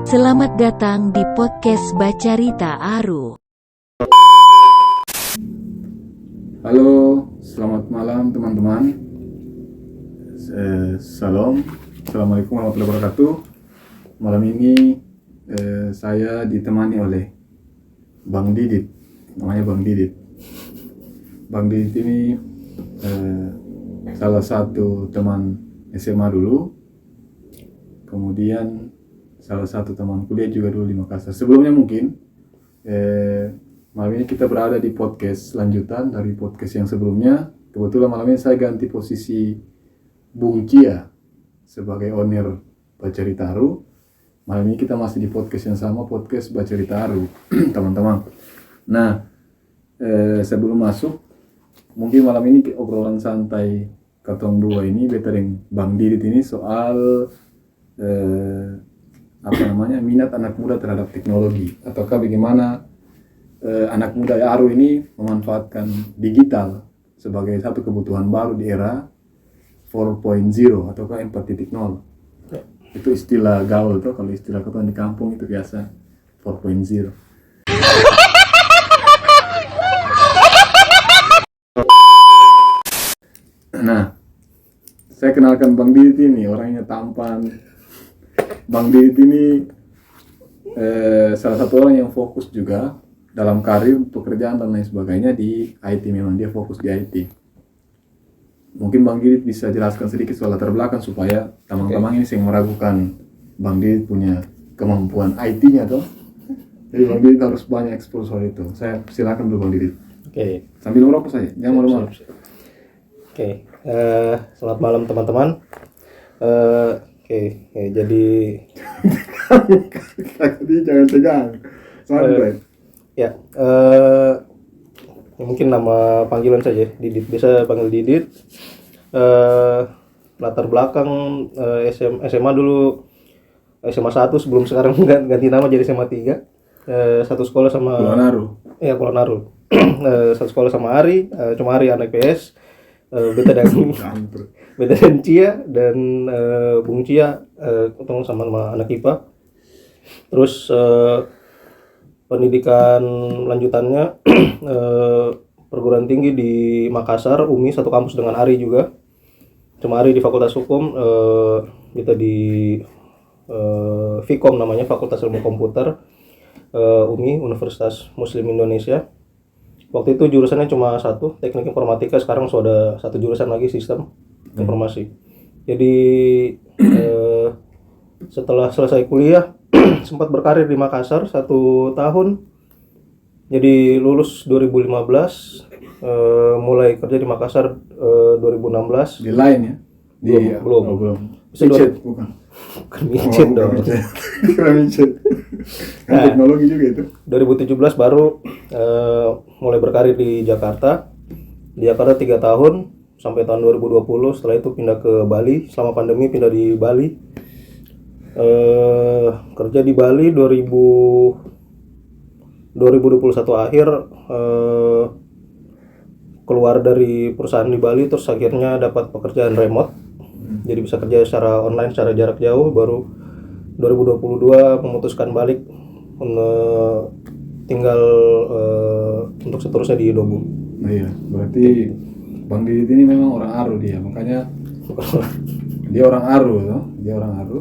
Selamat datang di podcast Bacarita Aru. Halo, selamat malam teman-teman. Salam, Assalamualaikum warahmatullahi wabarakatuh. Malam ini saya ditemani oleh Bang Didit, namanya Bang Didit. Bang Didit ini salah satu teman SMA dulu, kemudian salah satu teman kuliah juga dulu di Makassar. Sebelumnya mungkin malam ini kita berada di podcast lanjutan dari podcast yang sebelumnya. Kebetulan malam ini saya ganti posisi Bung Cia sebagai owner Bacarita Aru. Malam ini kita masih di podcast yang sama, podcast Bacarita Aru, teman-teman. Nah, sebelum masuk, mungkin malam ini obrolan santai katong dua ini, beta dengan Bang Didit ini soal minat anak muda terhadap teknologi, ataukah bagaimana anak muda Aru ini memanfaatkan digital sebagai satu kebutuhan baru di era 4.0 ataukah 4.0. Itu istilah gaul tuh, kalau istilah ketua di kampung itu biasa 4.0. Nah, saya kenalkan Bang Didit ini, orangnya tampan. Bang Didit ini salah satu orang yang fokus juga dalam karir, pekerjaan dan lain sebagainya di IT. Memang dia fokus di IT. Mungkin Bang Didit bisa jelaskan sedikit soal latar belakang supaya teman-teman ini yang meragukan Bang Didit punya kemampuan IT-nya tuh. Jadi Bang Didit harus banyak ekspos soal itu. Saya silakan dulu Bang Didit. Oke. Sambil merokok saya, jangan malu-malu. Oke. Selamat malam teman-teman. Jadi jangan tegang. Santai. Ya, mungkin nama panggilan saja Didit, bisa panggil Didit. Latar belakang SMA dulu SMA 1 sebelum sekarang ganti nama jadi SMA 3. Satu sekolah sama Kulanaru. Iya, Kulanaru. Satu sekolah sama Ari, cuma Ari anak PS. Beta dan Cia dan Bung Cia ketemu sama anak IPA. Terus pendidikan lanjutannya perguruan tinggi di Makassar, UMI, satu kampus dengan Ari juga. Cuma Ari di Fakultas Hukum, kita di Fikom namanya, Fakultas Ilmu Komputer, UMI, Universitas Muslim Indonesia. Waktu itu jurusannya cuma satu, teknik informatika. Sekarang sudah satu jurusan lagi, sistem informasi. Jadi setelah selesai kuliah sempat berkarir di Makassar 1 tahun. Jadi lulus 2015, mulai kerja di Makassar 2016. Di lain ya? Belum. Belum. Micet, bukan. Bukan micet dong. Kira micet. Kan teknologi juga itu. 2017 baru mulai berkarir di Jakarta. Di Jakarta 3 tahun sampai tahun 2020. Setelah itu pindah ke Bali. Selama pandemi pindah di Bali. Kerja di Bali 2021 akhir, keluar dari perusahaan di Bali, terus akhirnya dapat pekerjaan remote. Jadi bisa kerja secara online, secara jarak jauh. Baru 2022 memutuskan balik, tinggal untuk seterusnya di Dobu. Iya, berarti Bang Didit ini memang orang Aru dia, makanya dia orang Aru, no? Dia orang Aru.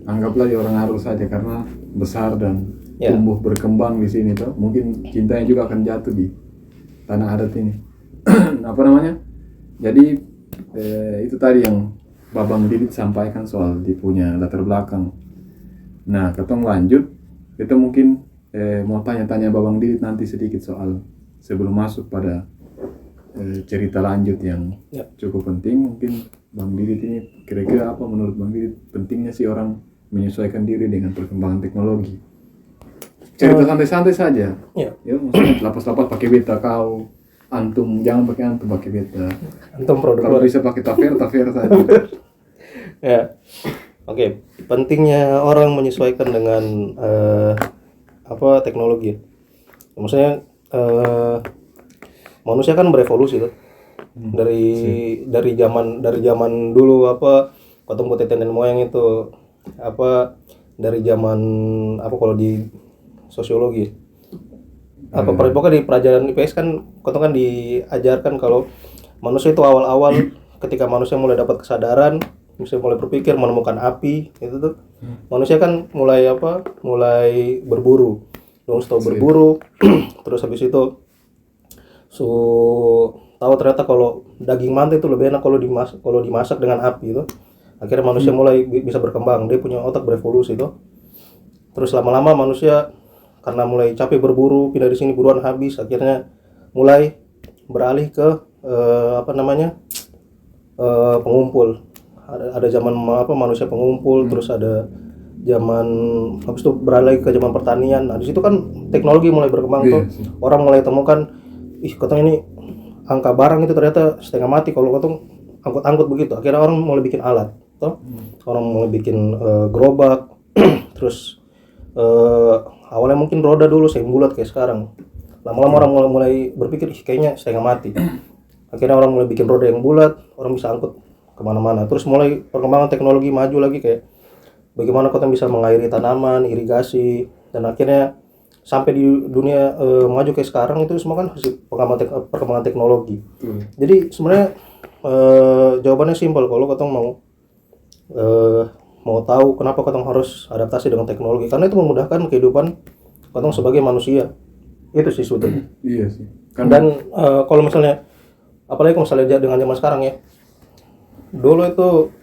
Anggaplah dia orang Aru saja karena besar dan tumbuh berkembang di sini tuh. Mungkin cintanya juga akan jatuh di tanah adat ini. Jadi itu tadi yang Babang Didit sampaikan soal dia punya latar belakang. Nah, ketong lanjut, kita mungkin mau tanya-tanya Babang Didit nanti sedikit soal sebelum masuk pada cerita lanjut yang cukup penting. Mungkin Bang Didit ini kira-kira apa menurut Bang Didit pentingnya sih orang menyesuaikan diri dengan perkembangan teknologi? Cerita santai-santai saja. Ya, maksudnya lapas-lapas pakai beta kau. Antum jangan pakai antum, pakai beta. Antum produk. Kalau bisa pakai tafer saja. Ya. Oke, pentingnya orang menyesuaikan dengan teknologi. Maksudnya manusia kan berevolusi tuh. Dari zaman dulu Kotong punya nenek moyang itu apa dari zaman apa kalau di sosiologi apa pokoknya di pelajaran IPS kan kotong kan diajarkan kalau manusia itu awal-awal ketika manusia mulai dapat kesadaran, manusia mulai berpikir menemukan api itu tuh manusia kan mulai berburu dong, setelah berburu terus habis itu tahu ternyata kalau daging manta itu lebih enak kalau dimasak dengan api itu. Akhirnya manusia mulai bisa berkembang, dia punya otak berevolusi itu. Terus lama-lama manusia karena mulai capek berburu, pindah di sini buruan habis, akhirnya mulai beralih ke pengumpul. Ada zaman manusia pengumpul, terus ada zaman habis itu beralih ke zaman pertanian. Nah, di situ kan teknologi mulai berkembang tuh. Orang mulai temukan katong ini angka barang itu ternyata setengah mati kalau katong angkut-angkut begitu. Akhirnya orang mulai bikin alat, toh. Orang mulai bikin gerobak, terus awalnya mungkin roda dulu sehingga bulat kayak sekarang. Lama-lama orang mulai berpikir kayaknya setengah mati. Akhirnya orang mulai bikin roda yang bulat, orang bisa angkut kemana-mana. Terus mulai perkembangan teknologi maju lagi kayak bagaimana kita bisa mengairi tanaman, irigasi, dan akhirnya sampai di dunia maju kayak sekarang itu semua kan hasil perkembangan teknologi. Jadi sebenarnya jawabannya simpel kalau kita mau tahu kenapa kita harus adaptasi dengan teknologi, karena itu memudahkan kehidupan kita sebagai manusia. Itu sih sebetulnya. Iya sih. Dan kalau misalnya apalagi kalau misalnya dengan zaman sekarang ya. Dulu itu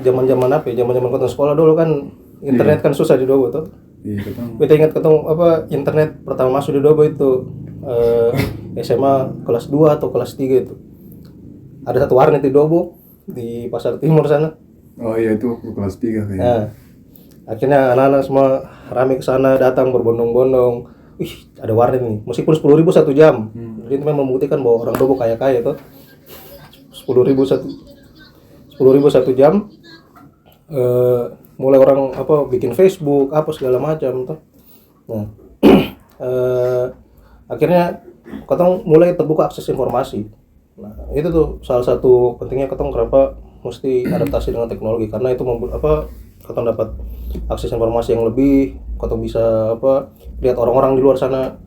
zaman-zaman apa ya? Zaman-zaman kita sekolah dulu kan internet kan susah di Dobo tuh. Iya, Kita ingat internet pertama masuk di Dobo itu SMA kelas 2 atau kelas 3 itu. Ada satu warnet di Dobo di Pasar Timur sana. Oh iya, itu kelas 3 kayaknya. Nah, akhirnya anak-anak semua rame ke sana, datang berbondong-bondong. Wih, ada warnet nih. Meskipun 10.000 1 jam. Jadi itu memang membuktikan bahwa orang Dobo kaya-kaya tuh. 10.000 1 jam. Mulai orang bikin Facebook segala macam tuh. Nah, akhirnya ketong mulai terbuka akses informasi. Nah, itu tuh salah satu pentingnya ketong kenapa mesti adaptasi dengan teknologi, karena itu ketong dapat akses informasi yang lebih, ketong bisa lihat orang-orang di luar sana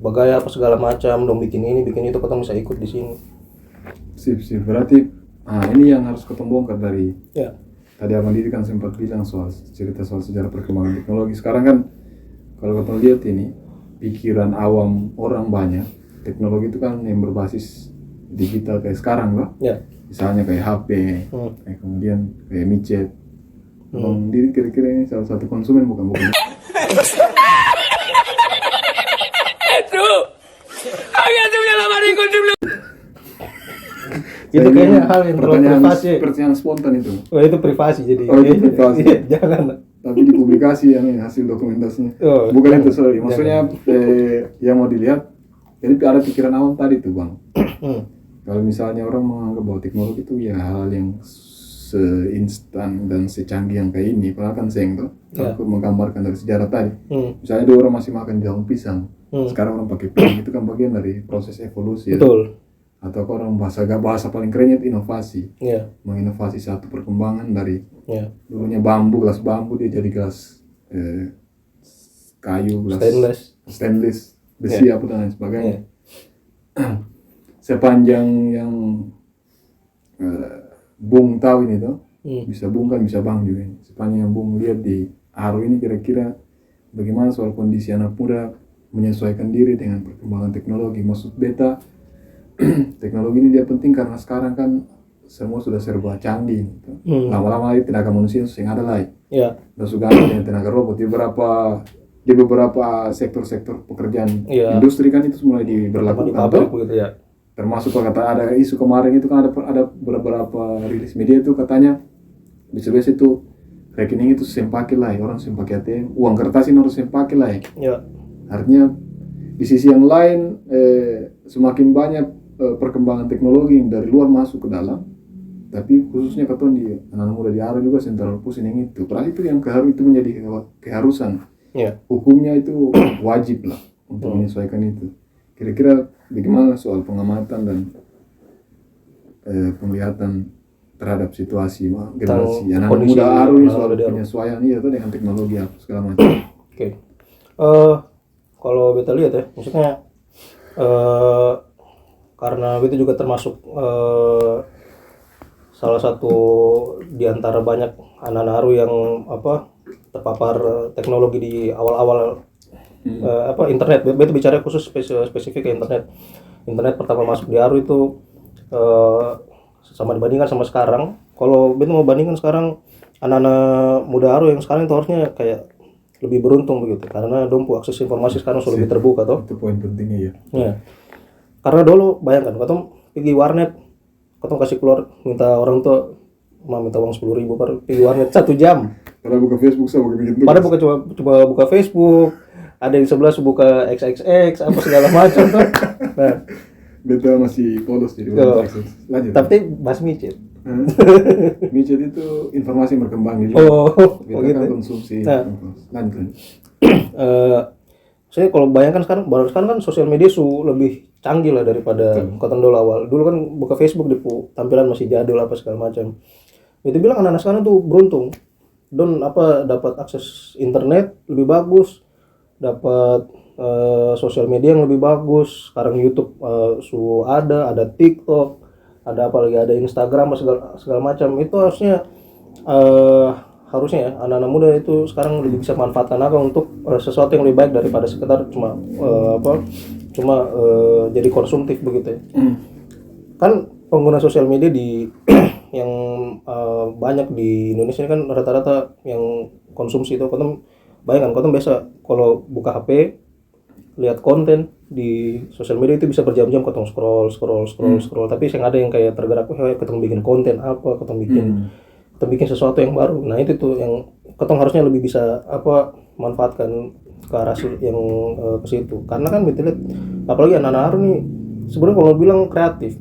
bergaya segala macam, dong bikin ini bikin itu, ketong bisa ikut di sini. Sip. Berarti ini yang harus ketong bongkar dari tadi Abang Didi kan sempat bilang cerita soal sejarah perkembangan teknologi. Sekarang kan kalau kita lihat ini pikiran awam orang banyak, teknologi itu kan yang berbasis digital kayak sekarang loh. Misalnya kayak HP, kayak kemudian kayak micet. Abang Didi kira-kira ini salah satu konsumen bukan? Itu kayaknya hal yang terlalu privasi. Pertanyaan spontan itu. Oh, itu privasi jadi. Oh, itu privasi. Jangan. Tapi dipublikasi hasil dokumentasinya. Bukan itu, sorry. Maksudnya yang mau dilihat, jadi ada pikiran awam tadi tuh, Bang. Kalau misalnya orang menganggap bahwa teknologi itu ya hal yang seinstan dan secanggih yang kayak ini, padahal kan sayang tuh. Aku menggambarkan dari sejarah tadi. Misalnya dulu orang masih makan daun pisang, sekarang orang pakai piring, itu kan bagian dari proses evolusi. Betul. Atau orang bahasa paling kerennya itu inovasi. Menginovasi satu perkembangan dari dulunya gelas bambu dia jadi gelas kayu, gelas stainless, besi dan lain sebagainya. Sepanjang yang Bung tahu ini tuh, bisa Bung kan bisa Bang juga. Sepanjang yang Bung lihat di Aru ini, kira-kira bagaimana soal kondisi anak muda menyesuaikan diri dengan perkembangan teknologi. Maksud beta teknologi ini dia penting karena sekarang kan semua sudah serba canggih gitu. Lama-lama tenaga manusia yang ada lah. Dan sudah ada dengan tenaga robot di beberapa sektor-sektor pekerjaan industri kan itu mulai diberlakukan tuh. Termasuk kalau kata ada isu kemarin itu kan ada beberapa rilis media itu katanya bisa itu rekening itu sempaki lah, orang sempaki ATM, uang kertas ini harus sempaki lah. Artinya di sisi yang lain semakin banyak perkembangan teknologi yang dari luar masuk ke dalam, tapi khususnya keton di anak muda di Aru juga sentral pusing yang itu. Padahal itu yang itu menjadi keharusan. Hukumnya itu wajib lah untuk menyesuaikan itu. Kira-kira bagaimana soal pengamatan dan penglihatan terhadap situasi generasi anak kondisi muda aru ini anak soal muda aru. penyesuaian itu dengan teknologi apa segala macam. Oke. Kalau beta lihat ya, maksudnya karena beta juga termasuk salah satu di antara banyak anak-anak aru yang terpapar teknologi di awal-awal internet. Beta bicara khusus spesifik ke internet. Internet pertama masuk di aru itu sama dibandingkan sama sekarang. Kalau beta mau bandingkan sekarang anak-anak muda aru yang sekarang itu harusnya kayak lebih beruntung begitu karena dompu akses informasi sekarang sudah lebih terbuka toh. Itu poin pentingnya ya. Ya. Karena dulu bayangkan katong pergi warnet, katong kasih keluar minta orang tua minta uang 10.000 baru pergi warnet 1 jam. Padahal buka Facebook sama buka bikin tugas. Padahal coba buka Facebook, ada di sebelah buka XXX apa segala macam tuh. Nah, beta masih polos jadi Yo. akses. Lanjut. tapi bahas micet. Micet itu informasi yang berkembang juga. Oh, Beta gitu. kan konsumsi. Nah. Lanjut. Saya kalau bayangkan sekarang kan sosial media lebih canggih lah daripada kota dulu awal. Dulu kan buka Facebook tampilan masih jadul apa segala macam. Itu bilang anak-anak sekarang tuh beruntung. Don dapat akses internet lebih bagus, dapat sosial media yang lebih bagus. Sekarang YouTube ada TikTok, ada apa lagi, ada Instagram segala macam. Itu harusnya ya anak-anak muda itu sekarang lebih bisa manfaatkan untuk sesuatu yang lebih baik daripada sekedar cuma jadi konsumtif begitu ya. Kan pengguna sosial media di yang banyak di Indonesia ini kan rata-rata yang konsumsi itu bayangkan biasa kalau buka HP lihat konten di sosial media itu bisa berjam-jam scroll tapi yang ada yang kayak tergerak bikin konten apa bikin sesuatu yang baru. Nah itu tuh yang harusnya lebih bisa manfaatkan ke arah yang ke situ. Karena kan betul lihat apalagi anak-anak nih sebenarnya kalau bilang kreatif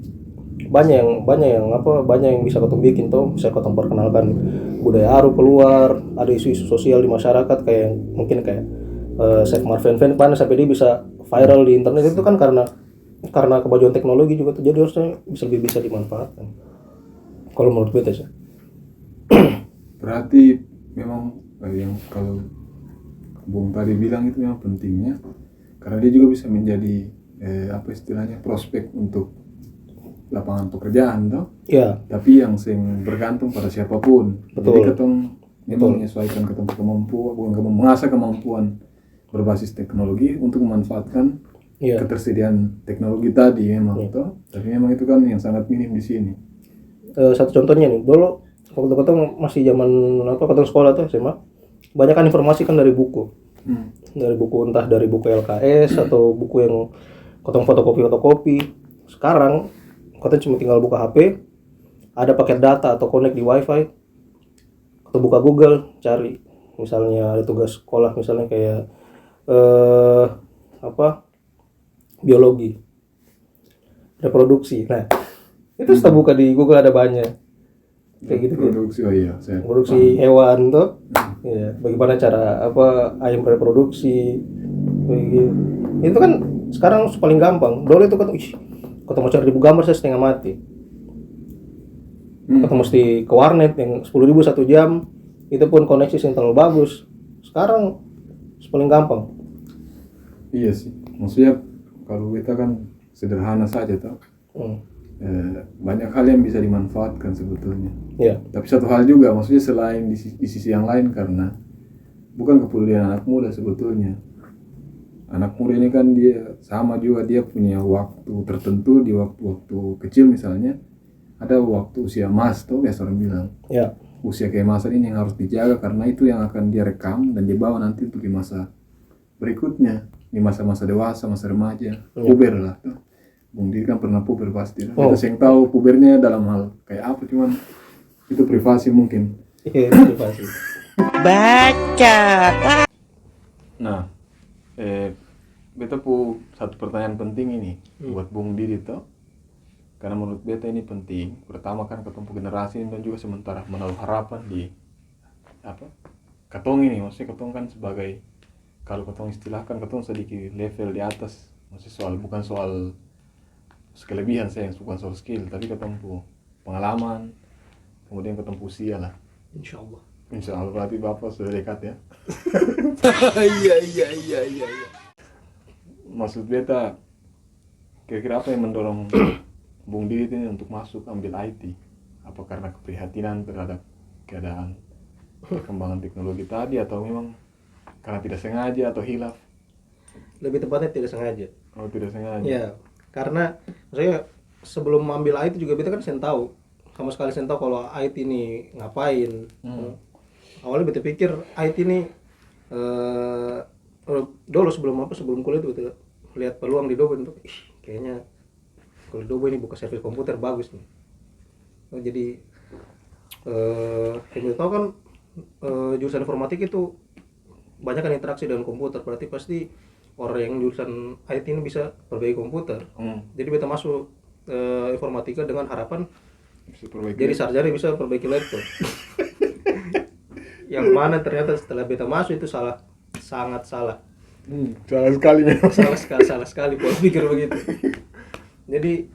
banyak yang bisa bikin tuh, bisa perkenalkan budaya aru keluar, ada isu-isu sosial di masyarakat kayak mungkin kayak Save Marvin Van sampai dia bisa viral di internet itu kan karena kemajuan teknologi juga tuh, jadi harusnya lebih bisa dimanfaatkan kalau menurut beta sih. Berarti memang yang kalau Bung tadi bilang itu memang pentingnya karena dia juga bisa menjadi istilahnya prospek untuk lapangan pekerjaan toh. Ya. Tapi yang bergantung pada siapapun. Betul. Jadi ketong memang menyesuaikan ketong mengasah kemampuan berbasis teknologi untuk memanfaatkan ketersediaan teknologi tadi memang toh. Tapi memang itu kan yang sangat minim di sini. Satu contohnya nih, dulu waktu ketong masih zaman ketong sekolah tuh SMA, banyak kan informasi kan dari buku. Dari buku, entah dari buku LKS atau buku yang ketong fotokopi. Sekarang ketong cuma tinggal buka HP, ada paket data atau connect di WiFi, atau buka Google cari misalnya ada tugas sekolah misalnya kayak biologi, reproduksi. Nah itu setelah buka di Google ada banyak kayak gitu. Produksi reproduksi hewan tuh. Ya, bagaimana cara ayam reproduksi begitu. Itu kan sekarang paling gampang. Dulu itu kata mau cari 1.000 gambar saya setengah mati. Kata mesti ke warnet yang 10.000 1 jam, itu pun koneksi yang terlalu bagus. Sekarang paling gampang. Iya sih, maksudnya kalau kita kan sederhana saja toh. Banyak hal yang bisa dimanfaatkan sebetulnya. Ya. Tapi satu hal juga, maksudnya selain di sisi yang lain karena bukan kepedulian anak muda sebetulnya. Anak muda ini kan dia sama juga, dia punya waktu tertentu di waktu-waktu kecil misalnya. Ada waktu usia emas tuh biasa orang bilang. Ya. Usia keemasan ini yang harus dijaga karena itu yang akan dia rekam dan dia bawa nanti untuk di masa berikutnya, di masa-masa dewasa, masa remaja, puber lah tuh. Bung Diri kan pernah puber pasti. Kita yang tahu pubernya dalam hal kayak apa, cuman itu privasi mungkin. Iya, privasi. Baca. Nah, beta pu satu pertanyaan penting ini buat Bung Diri toh. Karena menurut beta ini penting. Pertama kan ketemu generasi ini dan juga sementara menaruh harapan di ketong ini, maksudnya ketong kan sebagai, kalau ketong istilahkan ketong sedikit level di atas, maksudnya bukan soal kelebihan saya, bukan soal skill, tapi ketemu pengalaman, kemudian ketemu usia lah. Insya Allah. Insya Allah berarti Bapak sudah dekat ya. Iya. Maksud beta, kira-kira apa yang mendorong Bung Didit ini untuk masuk ambil IT? Apa karena keprihatinan terhadap keadaan perkembangan teknologi tadi, atau memang karena tidak sengaja atau hilaf? Lebih tepatnya tidak sengaja. Oh, tidak sengaja. Ya, karena saya sebelum ambil IT juga beta kan sen tahu, sama sekali sen tahu kalau IT ini ngapain. Awalnya beta pikir IT ini dulu sebelum kuliah itu beta lihat peluang di Dobo untuk kayaknya kalau di Dobo ini buka servis komputer bagus nih. Jadi yang beta tahu kan jurusan informatik itu banyak kan interaksi dengan komputer, berarti pasti orang yang jurusan IT ini bisa perbaiki komputer. Jadi beta masuk informatika dengan harapan jadi sarjana bisa perbaiki laptop. Yang mana ternyata setelah beta masuk itu salah, sangat salah. Salah sekali memang. Salah sekali pola pikir begitu. Jadi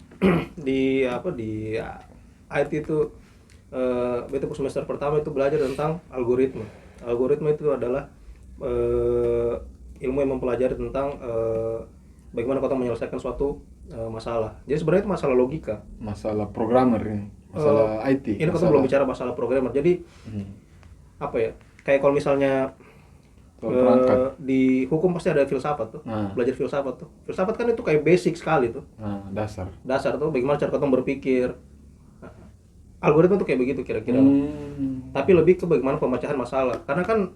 di IT itu beta semester pertama itu belajar tentang algoritma. Algoritma itu adalah ilmu yang mempelajari tentang bagaimana kita menyelesaikan suatu masalah. Jadi sebenarnya itu masalah logika. Masalah programmer ini, masalah IT. Ini kita belum bicara masalah programmer. Jadi apa ya? Kayak kalau misalnya di hukum pasti ada filsafat tuh. Belajar filsafat tuh. Filsafat kan itu kayak basic sekali tuh. Dasar tuh bagaimana cara kita berpikir. Algoritma tuh kayak begitu kira-kira. Tapi lebih ke bagaimana pemecahan masalah. Karena kan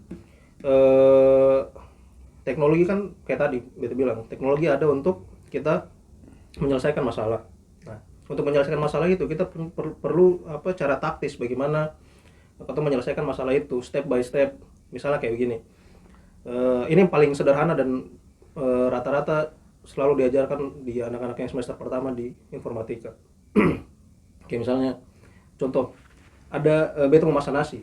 teknologi kan kayak tadi beta bilang, teknologi ada untuk kita menyelesaikan masalah. Nah, untuk menyelesaikan masalah itu kita perlu cara taktis bagaimana kita menyelesaikan masalah itu step by step. Misalnya kayak begini. Ini yang paling sederhana dan rata-rata selalu diajarkan di anak-anak yang semester pertama di informatika. Kayak misalnya contoh, ada beta mau masak nasi.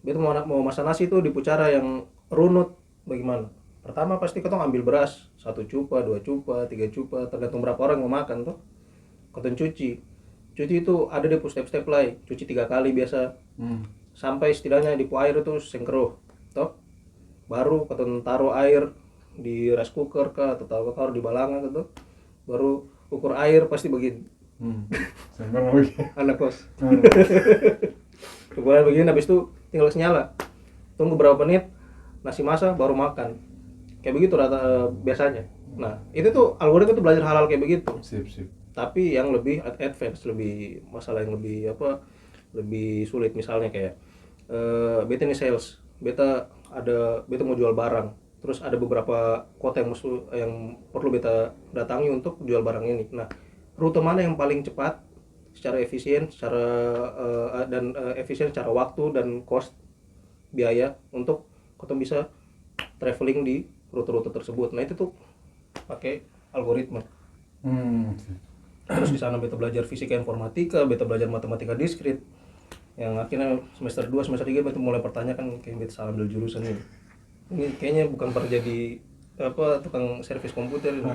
Beta mau masak nasi itu di cara yang runut bagaimana? Pertama pasti kita ambil beras 1 cupa, 2 cupa, 3 cupa, tergantung berapa orang mau makan tuh. Kita cuci itu ada di step-step lain, cuci 3 kali biasa. Sampai setidaknya di air itu sengkeruh. Toh baru kita taruh air di rice cooker kah atau taruh di balanga gitu. Baru ukur air pasti begini. Anak kos. Kemudian begini, habis itu tinggal nyala. Tunggu berapa menit, nasi masak baru makan. Kayak begitu rata biasanya. Nah, itu tuh algoritma tuh belajar hal-hal kayak begitu. Sip. Tapi yang lebih advance, lebih masalah yang lebih sulit, misalnya kayak beta ini sales. Beta mau jual barang. Terus ada beberapa kota yang perlu beta datangi untuk jual barang ini. Nah, rute mana yang paling cepat secara efisien, efisien secara waktu dan cost biaya untuk kita bisa traveling di rute-rute tersebut. Nah, itu tuh pakai algoritma. Terus di sana beta belajar fisika informatika, beta belajar matematika diskrit. Yang akhirnya semester 2, semester 3 beta mulai pertanyakan kayak beta salah ambil jurusan ini. Ini kayaknya bukan jadi tukang servis komputer ini.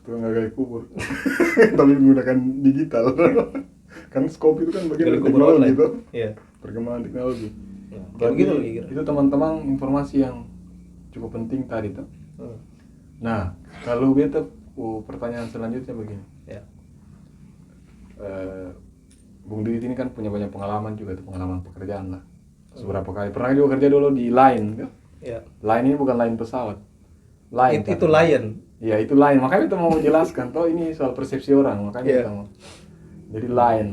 Tukang gali kubur. Tapi menggunakan digital. Kan skop itu kan bagian dari teknologi itu. Iya. Perkembangan teknologi. Ya, begitu itu teman-teman informasi yang cukup penting tadi tuh. Nah, kalau beta pertanyaan selanjutnya begini. Ya. Bung Didit ini kan punya banyak pengalaman juga, pengalaman pekerjaan lah. Seberapa kali pernah juga kerja dulu di Line kan? Ya. Line ini bukan Line pesawat. Line itu Lion. Ya, itu Line. Makanya kita mau jelaskan toh ini soal persepsi orang, makanya kita mau. Jadi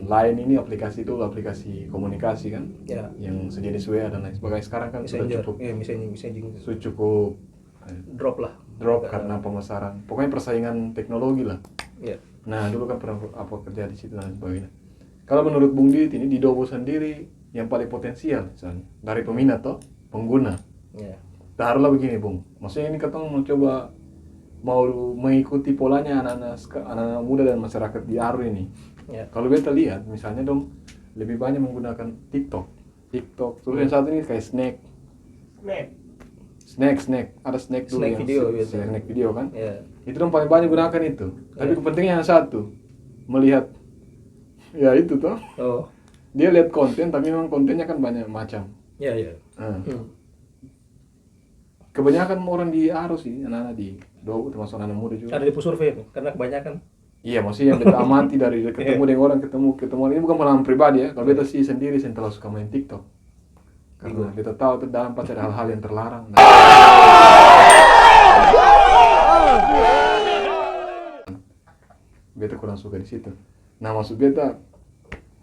Line ini aplikasi komunikasi kan? Ya. Yang sejenis WA dan lain sebagainya. Sekarang kan sudah cukup. Messaging. Sudah cukup drop karena pemasaran. Pokoknya persaingan teknologi lah. Ya. Nah, dulu kan pernah kerja di situ dan sebagainya. Kalau menurut Bung Didit ini di Dobo sendiri yang paling potensial misalnya dari peminat toh pengguna. Ya. Taruhlah begini Bung, maksudnya ini kita mau mengikuti polanya anak-anak muda dan masyarakat di Aru ini. Ya. Kalau kita lihat misalnya dong lebih banyak menggunakan TikTok. Terus yang saat ini kayak snack, ada snack dulu yang snack video kan. Ya. Itu dong paling banyak gunakan itu. Tapi kepentingan yang satu melihat ya itu toh. dia lihat konten tapi memang kontennya kan banyak macam. Iya. Kebanyakan orang di Arus sih, anak-anak di Dogo termasuk anak muda juga. Ada di survei nih, karena kebanyakan. Iya, maksudnya yang beta amati dari ketemu dengan orang, ketemu ini bukan pengalaman pribadi ya. Kalau beta sih sendiri saya terlalu suka main TikTok. Karena beta tahu itu dalam pasti ada hal-hal yang terlarang. Beta kurang suka di situ. Nah, maksud beta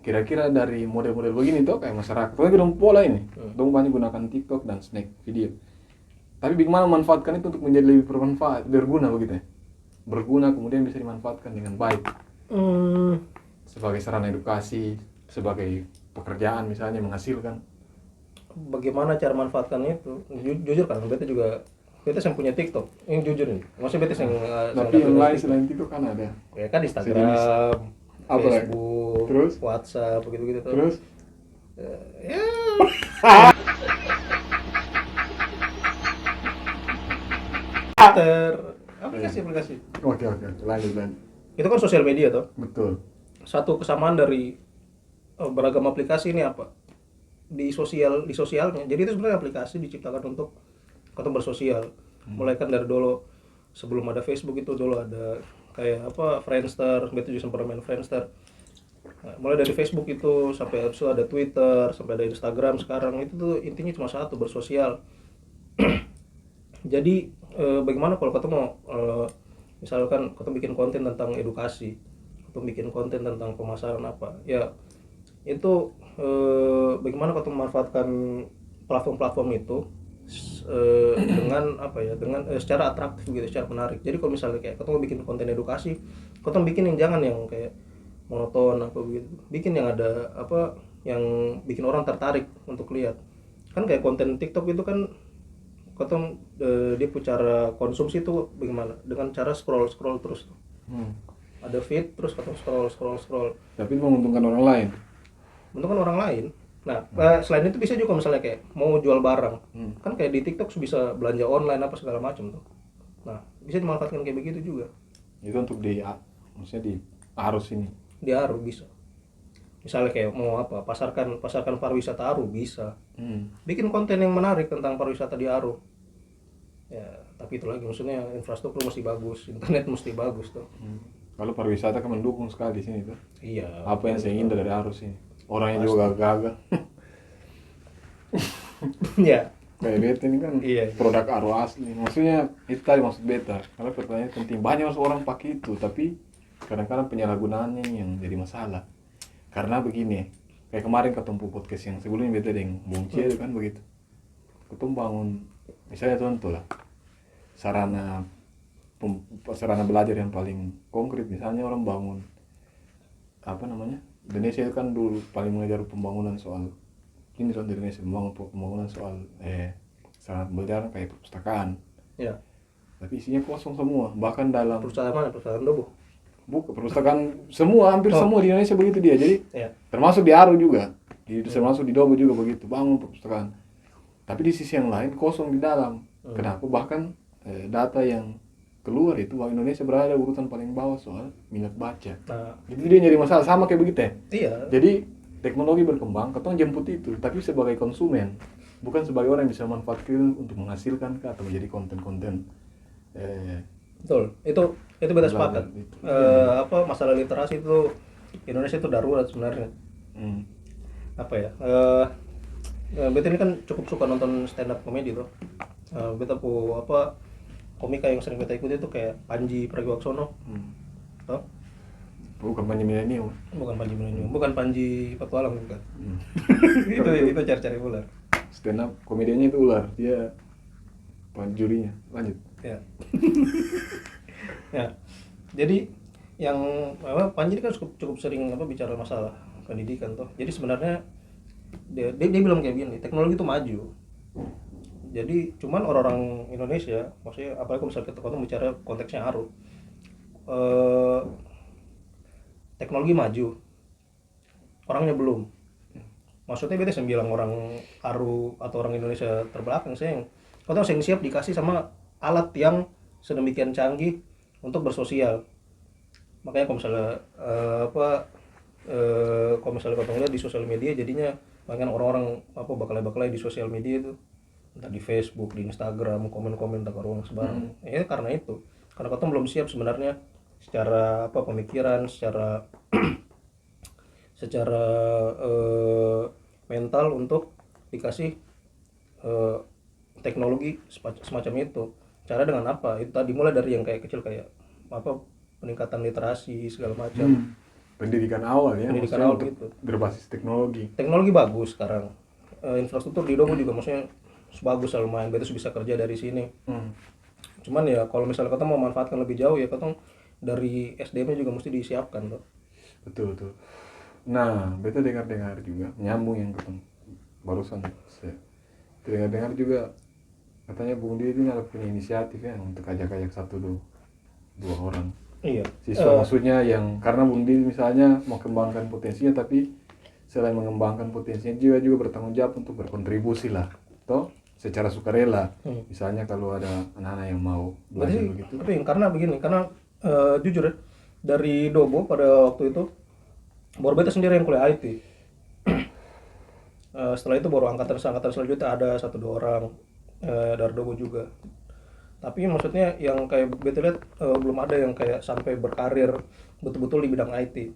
kira-kira dari model-model begini tuh kayak masyarakat, tapi dong pola ini, dong banyak gunakan TikTok dan snack video. Tapi bagaimana memanfaatkan itu untuk menjadi lebih berguna begitu ya? Berguna kemudian bisa dimanfaatkan dengan baik. Sebagai sarana edukasi, sebagai pekerjaan misalnya menghasilkan. Bagaimana cara manfaatkan itu? Jujur kan, beta yang punya TikTok. Ini jujur nih. Maksudnya beta yang tapi yang lain selain TikTok kan ada. Ya kan Instagram, Apa lagi? Facebook, Terus? WhatsApp, begitu-gitu tuh. Terus Ya. Aplikasi. oke, lanjut. Itu kan sosial media tuh. Betul. Satu kesamaan dari beragam aplikasi ini apa? Di sosialnya. Jadi itu sebenarnya aplikasi diciptakan untuk kita bersosial. Mulai kan dari dulu sebelum ada Facebook itu dulu ada kayak apa Friendster, beta juga sempat main Friendster. Nah, mulai dari Facebook itu sampai habis itu ada Twitter, sampai ada Instagram sekarang, itu tuh intinya cuma satu, bersosial. Jadi bagaimana kalau kita mau misalkan kita bikin konten tentang edukasi atau bikin konten tentang pemasaran apa ya, itu bagaimana kita memanfaatkan platform-platform itu dengan apa ya, dengan secara atraktif gitu, secara menarik. Jadi kalau misalnya kayak kita mau bikin konten edukasi, kita bikin yang jangan yang kayak monoton apa begitu, bikin yang ada apa yang bikin orang tertarik untuk lihat. Kan kayak konten TikTok itu kan kita dia cara konsumsi itu bagaimana, dengan cara scroll terus tuh. Ada feed terus kita scroll Tapi menguntungkan orang lain. menguntungkan orang lain. Nah, selain itu bisa juga misalnya kayak mau jual barang, kan kayak di TikTok bisa belanja online apa segala macam tuh. Nah, bisa dimanfaatkan kayak begitu juga. Itu untuk maksudnya di Arus ini. Di Aru bisa. Misalnya kayak mau apa, pasarkan pariwisata Aru bisa. Bikin konten yang menarik tentang pariwisata di Aru. Ya, tapi itu lagi maksudnya infrastruktur mesti bagus, internet mesti bagus tuh. Kalau pariwisata kan mendukung sekali di sini tuh. Iya. Apa yang saya indah dari Arus ini? Orangnya juga gagah. Ya. Kayak beta ini kan Iya. produk Arus asli. Maksudnya itu tadi maksud beta. Karena pertanyaan penting. Banyak orang pakai itu, tapi kadang-kadang penyalahgunaannya yang jadi masalah. Karena begini, kayak kemarin ketemu podcast yang sebelumnya beta dengan Bung Cie itu kan begitu. Ketemu bangun, misalnya contoh lah, sarana belajar yang paling konkret, misalnya orang bangun apa namanya, Indonesia itu kan dulu paling mengajar pembangunan soal ini, contoh Indonesia pembangunan soal sarana belajar kayak perpustakaan. Ya. Tapi isinya kosong semua, bahkan dalam Perusahaan mana? Perusahaan Dobo. buku perpustakaan semua, hampir semua di Indonesia begitu dia. Jadi Ya. termasuk di Aru juga, termasuk di Dobo juga begitu, bangun perpustakaan. Tapi di sisi yang lain kosong di dalam. Kenapa? Bahkan data yang keluar itu bahwa Indonesia berada urutan paling bawah soal minat baca. Nah, Itu dia jadi masalah, sama kayak begitu ya. iya. Jadi teknologi berkembang, ketong jemput itu, tapi sebagai konsumen, bukan sebagai orang yang bisa manfaatkan untuk menghasilkan atau menjadi konten-konten. Betul. Itu beda sepakat. Itu. Apa masalah literasi itu Indonesia itu darurat sebenarnya. Apa ya? Beta ini kan cukup suka nonton stand up komedi tuh. Beta apa komika yang sering beta ikuti itu kayak Panji Pragiwaksono. Tau? Bukan Panji Milenium. Bukan Panji Milenium, bukan Panji Petualang bukan. itu cari-cari ular. Stand up komedianya itu ular, dia jurinya. Lanjut. Ya. Ya. Jadi yang Panji ini kan cukup sering bicara masalah pendidikan tuh. Jadi sebenarnya dia bilang kayak gini, teknologi itu maju. Jadi cuman orang-orang Indonesia, maksudnya apalagi kalau misalnya kita bicara konteksnya Aru, teknologi maju, orangnya belum. Maksudnya beda saya bilang orang Aru atau orang Indonesia terbelakang, saya yang siap dikasih sama alat yang sedemikian canggih untuk bersosial. Makanya kalau misalnya kalau misalnya kau lihat di sosial media jadinya banyak orang-orang apa bakalai-bakalai di sosial media itu, entah di Facebook, di Instagram, komen-komen tentang orang sebarang. Ya karena itu, karena kau belum siap sebenarnya secara apa pemikiran, secara secara mental untuk dikasih teknologi semacam itu. Cara dengan apa? Itu tadi mulai dari yang kayak kecil kayak apa peningkatan literasi segala macam. Pendidikan awal ya, Pendidikan maksudnya awal untuk gitu. berbasis teknologi. Teknologi bagus sekarang. Infrastruktur di Dogo juga maksudnya bagus lah lumayan. Betul bisa kerja dari sini. Cuman ya kalau misalnya kita mau manfaatkan lebih jauh ya kita dari SDM-nya juga mesti disiapkan tuh. Betul. Nah, beta dengar juga nyambung yang ketemu barusan. Dengar juga katanya Bung Didi ini ada punya inisiatif ya untuk ajak-ajak dua orang. Iya. Siswa maksudnya yang karena Bung Didi misalnya mau kembangkan potensinya, tapi selain mengembangkan potensinya juga bertanggung jawab untuk berkontribusi lah, toh secara sukarela. Misalnya kalau ada anak-anak yang mau belajar begitu. Tapi karena begini, karena jujur ya dari Dogo pada waktu itu baru beta sendiri yang kuliah IT. Setelah itu baru angkatan selanjutnya ada 1-2 orang dari Dogo juga. Tapi maksudnya yang kayak beta lihat belum ada yang kayak sampai berkarir betul-betul di bidang IT.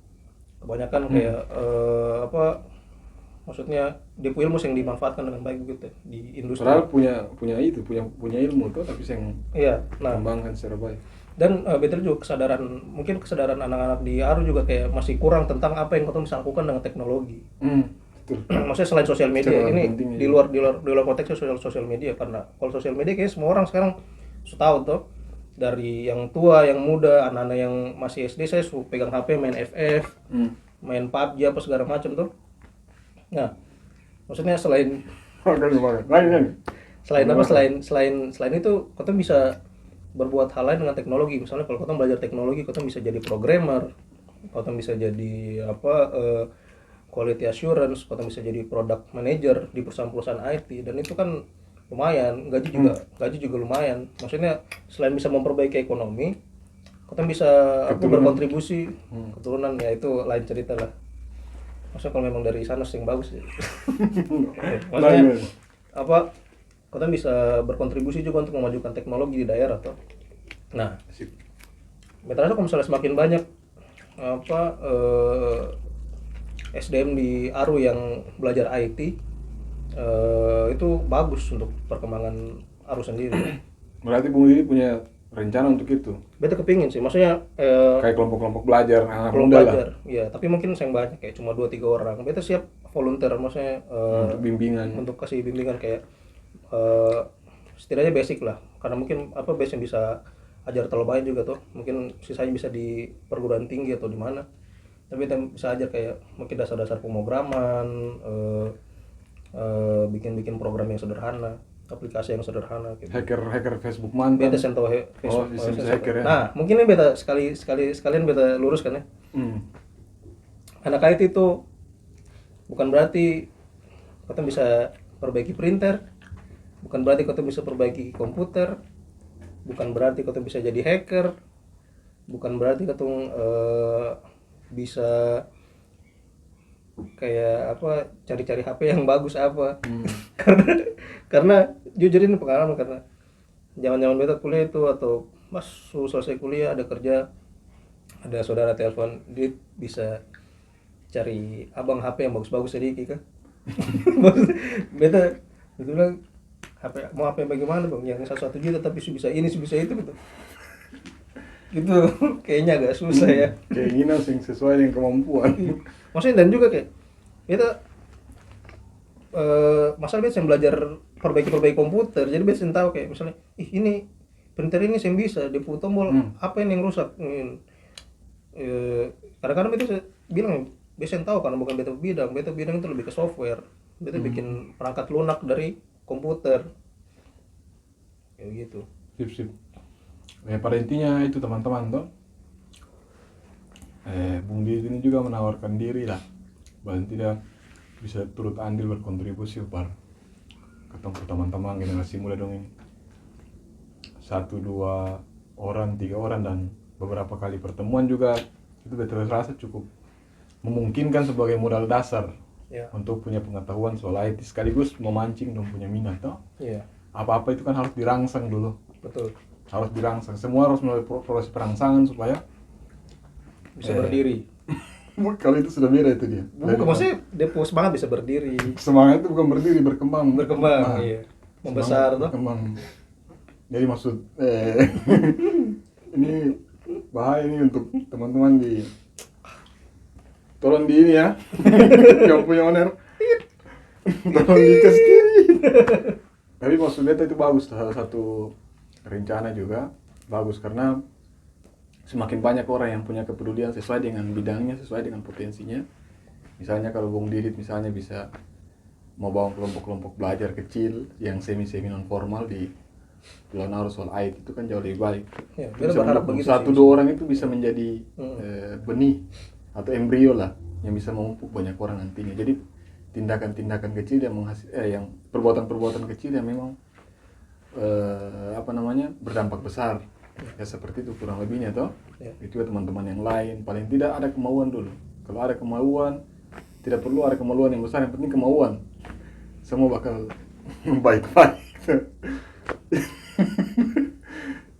Kebanyakan kayak apa maksudnya depo ilmu yang dimanfaatkan dengan baik gitu di industri. Padahal punya ilmu tuh tapi yang Iya, nah kembangkan secara baik. dan beta juga mungkin kesadaran anak-anak di ARU juga kayak masih kurang tentang apa yang kita bisa lakukan dengan teknologi. Betul. Maksudnya selain sosial media Secara ini pentingnya di luar konteksnya sosial media, karena kalau sosial media kayaknya semua orang sekarang sudah tahu tuh, dari yang tua yang muda anak-anak yang masih SD saya pegang HP main FF, main PUBG apa segala macam tuh. Nah maksudnya selain itu kita bisa berbuat hal lain dengan teknologi. Misalnya kalau kita belajar teknologi kita bisa jadi programmer, kita bisa jadi apa quality assurance, kita bisa jadi product manager di perusahaan-perusahaan IT, dan itu kan lumayan, gaji juga lumayan. Maksudnya selain bisa memperbaiki ekonomi, kita bisa berkontribusi keturunan, ya itu lain cerita lah. Maksudnya kalau memang dari sana sih yang bagus ya. Maksudnya apa kita bisa berkontribusi juga untuk memajukan teknologi di daerah tuh. Nah, beta rasa kalau misalnya semakin banyak apa SDM di ARU yang belajar IT, itu bagus untuk perkembangan ARU sendiri. Berarti Bung Didi punya rencana untuk itu. Beta kepingin sih, maksudnya Kayak kelompok-kelompok belajar anak kalau muda lah. belajar, ya tapi mungkin sayang banyak kayak cuma 2-3 orang. Beta siap volunteer, maksudnya Untuk bimbingan. untuk kasih bimbingan kayak setidaknya basic lah, karena mungkin apa basic yang bisa ajar terlalu banyak juga tuh, mungkin sisanya bisa di perguruan tinggi atau di mana, tapi kita bisa ajar kayak mungkin dasar-dasar pemrograman, bikin program yang sederhana, aplikasi yang sederhana gitu. Hacker Facebook mantan. Beta sentuh Facebook. bisa hacker ya. Nah mungkin ini beta sekalian beta luruskan ya. Anak IT itu bukan berarti kita bisa perbaiki printer, bukan berarti kita bisa perbaiki komputer, bukan berarti kita bisa jadi hacker, bukan berarti kita bisa kayak apa cari-cari HP yang bagus apa. karena jujur ini pengalaman, karena zaman beta kuliah itu atau pas selesai kuliah ada kerja, ada saudara telepon, dia bisa cari abang HP yang bagus-bagus sedikit kan. beta bilang mau HP bagaimana bang, yang 1 juta tapi bisa ini bisa itu gitu. Itu kayaknya agak susah ya. Keinginan sing sesuai dengan kemampuan. Maksudnya dan juga kayak kita masalah biasa belajar perbaiki komputer, jadi biasa tahu kayak misalnya ini printer ini saya bisa diputar tombol apa ini yang rusak. Kadang-kadang itu saya bilang biasa tahu karena bukan beta bidang itu lebih ke software, beta bikin perangkat lunak dari komputer kayak gitu. Sip. Pada intinya itu teman-teman toh. Bung Didi ini juga menawarkan diri lah, paling tidak bisa turut andil berkontribusi ketemu teman-teman generasi muda dong ini. 1, 2 orang, 3 orang dan beberapa kali pertemuan juga itu betul rasa cukup memungkinkan sebagai modal dasar Ya. untuk punya pengetahuan soal IT sekaligus memancing dong punya minat toh. Iya, Apa-apa itu kan harus dirangsang dulu, betul. harus dirangsang, semua harus melalui proses perangsangan supaya Bisa berdiri. kalau itu sudah beda itu dia. Bukan maksudnya dia punya semangat bisa berdiri, Semangat itu bukan berdiri, berkembang. berkembang, Nah, iya. Membesar semangat tuh. berkembang. Jadi maksud ini bahaya ini untuk teman-teman di tolong di ini ya yang punya owner tolong dikasih. Tapi maksud beta itu bagus, salah satu rencana juga bagus karena semakin banyak orang yang punya kepedulian sesuai dengan bidangnya, sesuai dengan potensinya. Misalnya kalau Bung Didit misalnya bisa mau bawa kelompok-kelompok belajar kecil yang semi-semi non formal di Pulau Nauru soal IT itu kan jauh lebih baik. Ya, Bisa kita berharap mendukung begitu satu sih. dua orang itu bisa menjadi benih atau embrio lah yang bisa memupuk banyak orang nantinya. Jadi tindakan-tindakan kecil yang yang perbuatan-perbuatan kecil yang memang berdampak besar. Ya seperti itu kurang lebihnya toh. Ya. Itu ya teman-teman yang lain paling tidak ada kemauan dulu. Kalau ada kemauan, tidak perlu ada kemaluan yang besar, yang penting kemauan. Semua bakal baik-baik.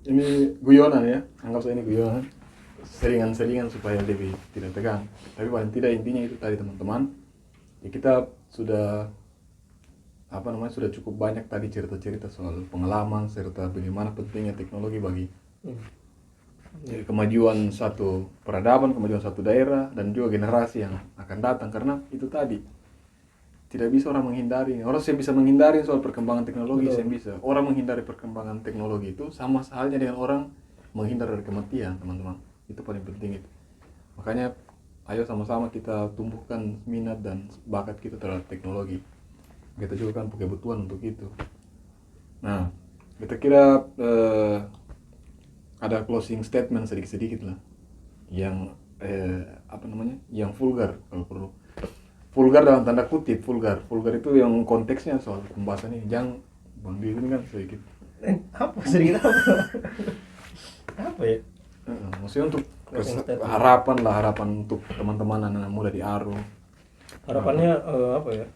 Ini guyonan ya, anggap saja ini guyonan. Selingan-selingan supaya lebih tidak tegang. Tapi paling tidak intinya itu tadi teman-teman. Ya kita sudah sudah cukup banyak tadi cerita-cerita soal pengalaman serta bagaimana pentingnya teknologi bagi kemajuan satu peradaban, kemajuan satu daerah dan juga generasi yang akan datang. Karena itu tadi tidak bisa orang menghindari. Orang yang bisa menghindari soal perkembangan teknologi, yang bisa. Orang menghindari perkembangan teknologi itu sama halnya dengan orang menghindar dari kematian, teman-teman. Itu paling penting itu. Makanya ayo sama-sama kita tumbuhkan minat dan bakat kita terhadap teknologi. Kita juga kan pakai kebutuhan untuk itu. Nah, kita kira ada closing statement sedikit-sedikit lah, yang yang vulgar kalau perlu. Vulgar dalam tanda kutip, vulgar itu yang konteksnya soal pembahasan ini. Jangan Bang Didi ini kan sedikit. Apa sedikit apa? Apa ya? Maksudnya untuk Closing statement. harapan untuk teman-teman anak muda di Aru. Harapannya apa ya?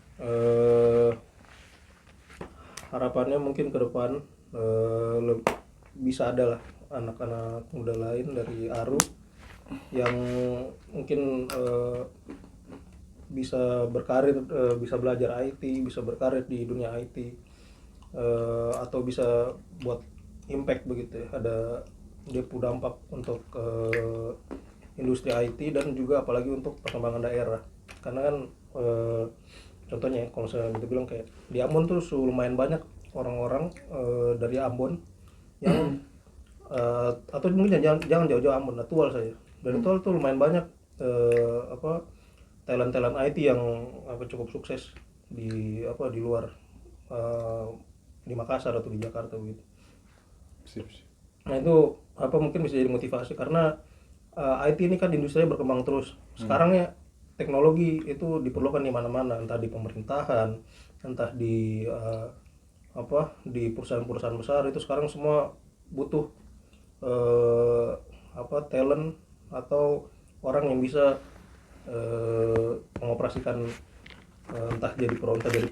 Harapannya mungkin ke depan bisa ada lah anak-anak muda lain dari Aru yang mungkin bisa berkarir, bisa belajar IT, bisa berkarir di dunia IT, atau bisa buat impact begitu ya, ada dia punya dampak untuk industri IT dan juga apalagi untuk perkembangan daerah. Karena kan contohnya kalau saya kita bilang kayak di Ambon tuh lumayan banyak orang-orang dari Ambon yang atau mungkin jangan jauh-jauh Ambon, Tual saja. Dari Tual tuh lumayan banyak talent IT yang cukup sukses di luar, di Makassar atau di Jakarta begitu. Nah itu mungkin bisa jadi motivasi karena IT ini kan industrinya berkembang terus. Sekarang ya teknologi itu diperlukan di mana-mana, entah di pemerintahan, entah di di perusahaan-perusahaan besar. Itu sekarang semua butuh talent atau orang yang bisa mengoperasikan entah jadi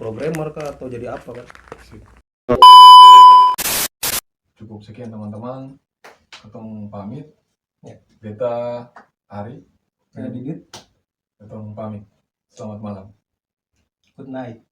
programmer kah atau jadi apa kan. Cukup sekian teman-teman, ketemu pamit Ya. Beta Ari, Saya Didit. ketemu pamit, selamat malam. Good night.